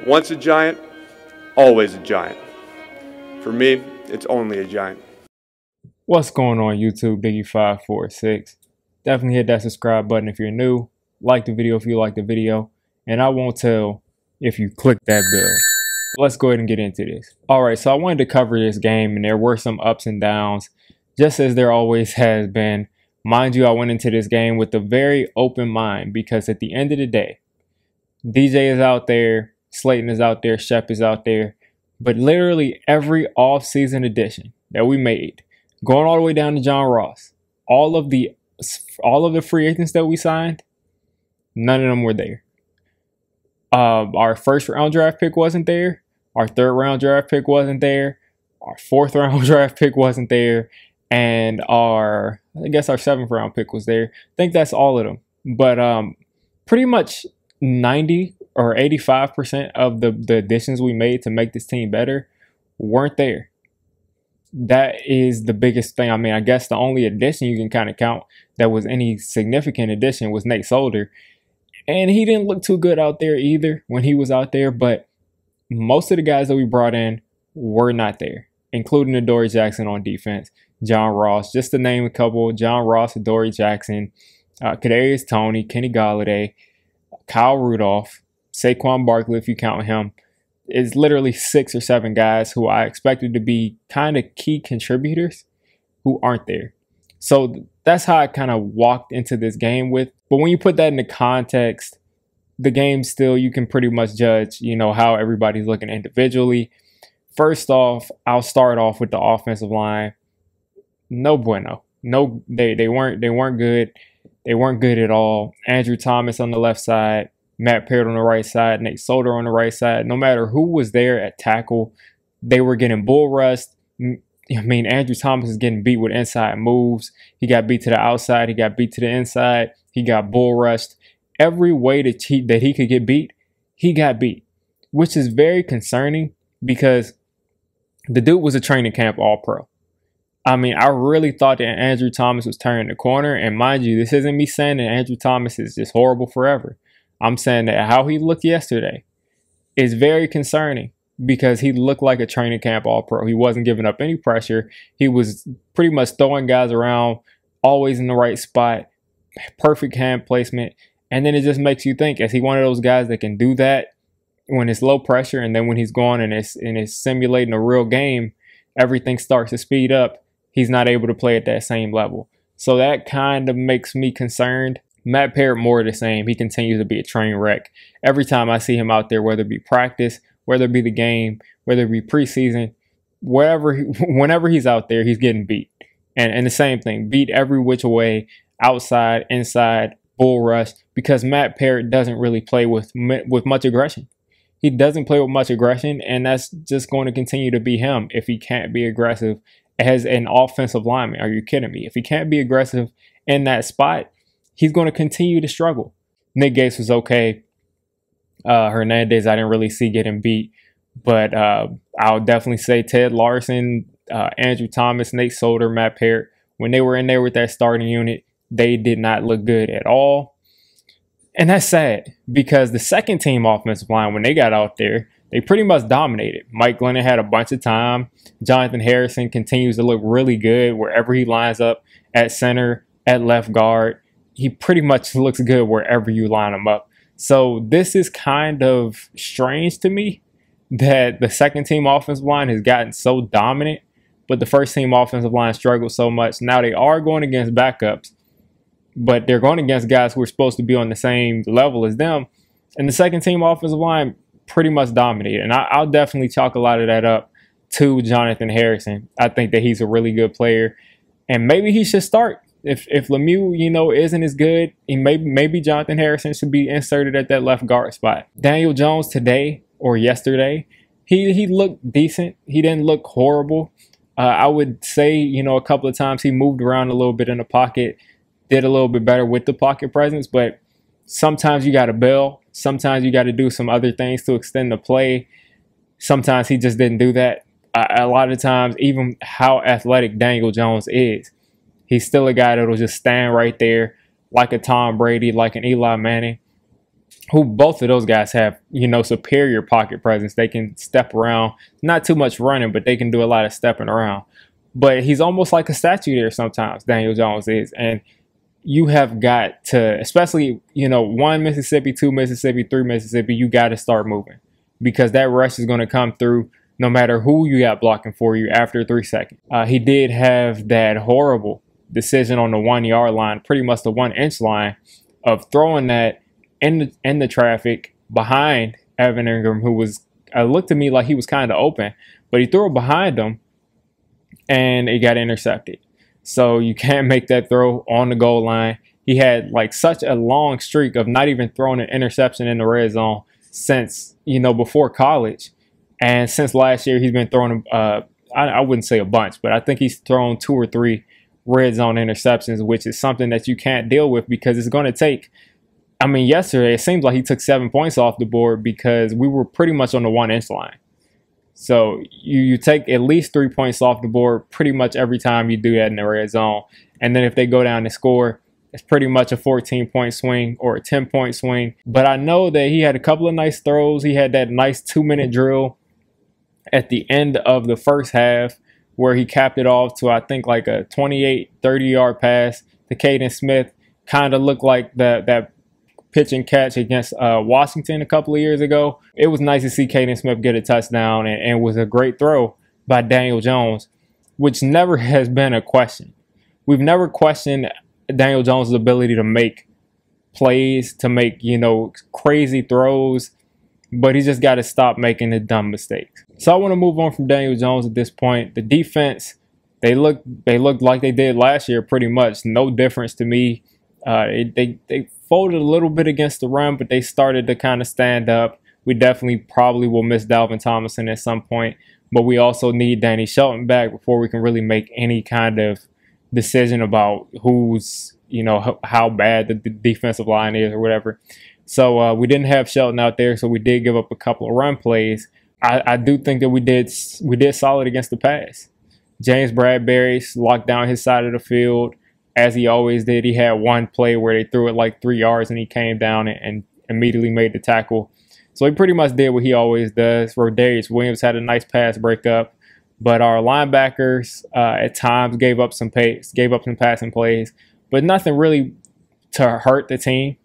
Once a giant, always a giant. For me, it's only a giant. What's going on YouTube, Biggie546? Definitely hit that subscribe button if you're new. Like the video if you like the video. And I won't tell if you click that bell. Let's go ahead and get into this. Alright, so I wanted to cover this game and there were some ups and downs, just as there always has been. Mind you, I went into this game with a very open mind because at the end of the day, DJ is out there, Slayton is out there, Shep is out there. But literally every off-season addition that we made, going all the way down to John Ross, all of the free agents that we signed, none of them were there. Our first round draft pick wasn't there. Our third round draft pick wasn't there. Our fourth round draft pick wasn't there. And I guess our seventh round pick was there. I think that's all of them. But pretty much 90 or 85% of the additions we made to make this team better weren't there. That is the biggest thing. I mean, I guess the only addition you can kind of count that was any significant addition was Nate Solder. And he didn't look too good out there either when he was out there. But most of the guys that we brought in were not there, including Adoree Jackson on defense, John Ross, just to name a couple: John Ross, Adoree Jackson, Kadarius Toney, Kenny Golladay, Kyle Rudolph, Saquon Barkley, if you count him. It's literally 6 or 7 guys who I expected to be kind of key contributors who aren't there. So that's how I kind of walked into this game with. But when you put that into context, the game still, you can pretty much judge, how everybody's looking individually. First off, I'll start off with the offensive line. No bueno. No, they weren't good. They weren't good at all. Andrew Thomas on the left side, Matt Parrott on the right side, Nate Solder on the right side. No matter who was there at tackle, they were getting bull rushed. I mean, Andrew Thomas is getting beat with inside moves. He got beat to the outside. He got beat to the inside. He got bull rushed. Every way that he could get beat, he got beat, which is very concerning because the dude was a training camp All-Pro. I mean, I really thought that Andrew Thomas was turning the corner. And mind you, this isn't me saying that Andrew Thomas is just horrible forever. I'm saying that how he looked yesterday is very concerning because he looked like a training camp All-Pro. He wasn't giving up any pressure. He was pretty much throwing guys around, always in the right spot, perfect hand placement. And then it just makes you think, is he one of those guys that can do that when it's low pressure, and then when he's going and it's simulating a real game, everything starts to speed up. He's not able to play at that same level. So that kind of makes me concerned. Matt Parrott, more of the same. He continues to be a train wreck. Every time I see him out there, whether it be practice, whether it be the game, whether it be preseason, whenever he's out there, he's getting beat. And the same thing, beat every which way, outside, inside, bull rush, because Matt Parrott doesn't really play with much aggression. He doesn't play with much aggression, and that's just going to continue to be him if he can't be aggressive as an offensive lineman. Are you kidding me? If he can't be aggressive in that spot, he's going to continue to struggle. Nick Gates was okay. Hernandez, I didn't really see getting beat. But I'll definitely say Ted Larson, Andrew Thomas, Nate Solder, Matt Parrott, when they were in there with that starting unit, they did not look good at all. And that's sad because the second team offensive line, when they got out there, they pretty much dominated. Mike Glennon had a bunch of time. Jonathan Harrison continues to look really good wherever he lines up, at center, at left guard. He pretty much looks good wherever you line him up. So this is kind of strange to me that the second team offensive line has gotten so dominant, but the first team offensive line struggled so much. Now they are going against backups, but they're going against guys who are supposed to be on the same level as them. And the second team offensive line pretty much dominated. And I'll definitely chalk a lot of that up to Jonathan Harrison. I think that he's a really good player. And maybe he should start. If Lemieux, isn't as good, maybe Jonathan Harrison should be inserted at that left guard spot. Daniel Jones today or yesterday, he looked decent. He didn't look horrible. I would say, a couple of times he moved around a little bit in the pocket, did a little bit better with the pocket presence, but sometimes you got to bail. Sometimes you got to do some other things to extend the play. Sometimes he just didn't do that. A lot of times, even how athletic Daniel Jones is, he's still a guy that'll just stand right there like a Tom Brady, like an Eli Manning, who both of those guys have, you know, superior pocket presence. They can step around, not too much running, but they can do a lot of stepping around. But he's almost like a statue there sometimes, Daniel Jones is. And you have got to, especially, you know, 1 Mississippi, 2 Mississippi, 3 Mississippi, you got to start moving, because that rush is going to come through no matter who you got blocking for you after 3 seconds. He did have that horrible decision on the 1 yard line, pretty much the 1 inch line, of throwing that in the traffic behind Evan Ingram, who was, looked to me like he was kind of open, but he threw it behind him and it got intercepted. So you can't make that throw on the goal line. He had like such a long streak of not even throwing an interception in the red zone since, you know, before college. And since last year, he's been throwing, I wouldn't say a bunch, but I think he's thrown 2 or 3 red zone interceptions, which is something that you can't deal with, because it's going to take, I mean, yesterday, it seems like he took 7 points off the board because we were pretty much on the 1 inch line. So you take at least 3 points off the board pretty much every time you do that in the red zone. And then if they go down and score, it's pretty much a 14-point swing or a 10-point swing. But I know that he had a couple of nice throws. He had that nice 2-minute drill at the end of the first half where he capped it off to, I think, like a 28, 30-yard pass to Caden Smith. Kind of looked like that pitch and catch against Washington a couple of years ago. It was nice to see Caden Smith get a touchdown, and was a great throw by Daniel Jones, which never has been a question. We've never questioned Daniel Jones' ability to make plays, to make, you know, crazy throws, but he just got to stop making the dumb mistakes. So I want to move on from Daniel Jones at this point. The defense, they looked like they did last year pretty much. No difference to me. They folded a little bit against the run, but they started to kind of stand up. We definitely probably will miss Dalvin Tomlinson at some point, but we also need Danny Shelton back before we can really make any kind of decision about who's, you know, how bad the defensive line is or whatever. So we didn't have Shelton out there, so we did give up a couple of run plays. I do think that we did solid against the pass. James Bradbury locked down his side of the field, as he always did. He had one play where they threw it like 3 yards and he came down and immediately made the tackle. So he pretty much did what he always does. Rodarius Williams had a nice pass breakup, but our linebackers at times gave up some passing plays, but nothing really to hurt the team.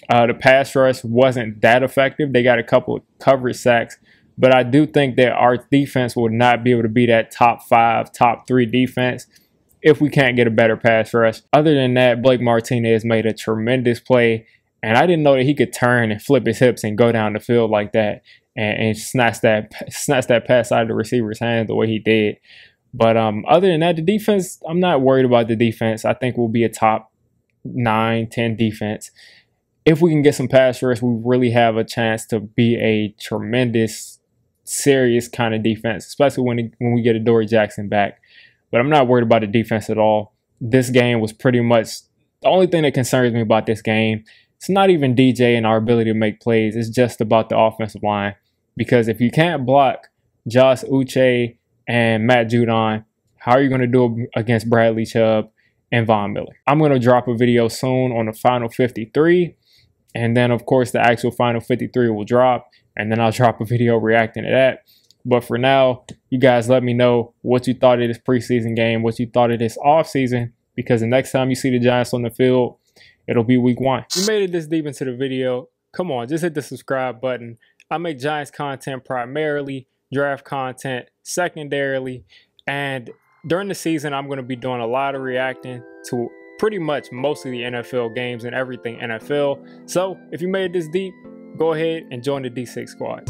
The pass rush wasn't that effective. They got a couple of coverage sacks, but I do think that our defense will not be able to be that top 5, top 3 defense if we can't get a better pass rush. Other than that, Blake Martinez made a tremendous play, and I didn't know that he could turn and flip his hips and go down the field like that and snatch that pass out of the receiver's hand the way he did. But other than that, the defense, I'm not worried about the defense. I think we'll be a top 9, 10 defense. If we can get some pass rush, we really have a chance to be a tremendous, serious kind of defense, especially when we get Adoree Jackson back. But I'm not worried about the defense at all. This game was pretty much the only thing that concerns me about this game. It's not even DJ and our ability to make plays. It's just about the offensive line. Because if you can't block Josh Uche and Matt Judon, how are you going to do it against Bradley Chubb and Von Miller? I'm going to drop a video soon on the final 53. And then, of course, the actual final 53 will drop. And then I'll drop a video reacting to that. But for now, you guys let me know what you thought of this preseason game, what you thought of this offseason, because the next time you see the Giants on the field, it'll be week 1. You made it this deep into the video. Come on, just hit the subscribe button. I make Giants content primarily, draft content secondarily, and during the season, I'm going to be doing a lot of reacting to pretty much most of the NFL games and everything NFL. So if you made it this deep, go ahead and join the D6 squad.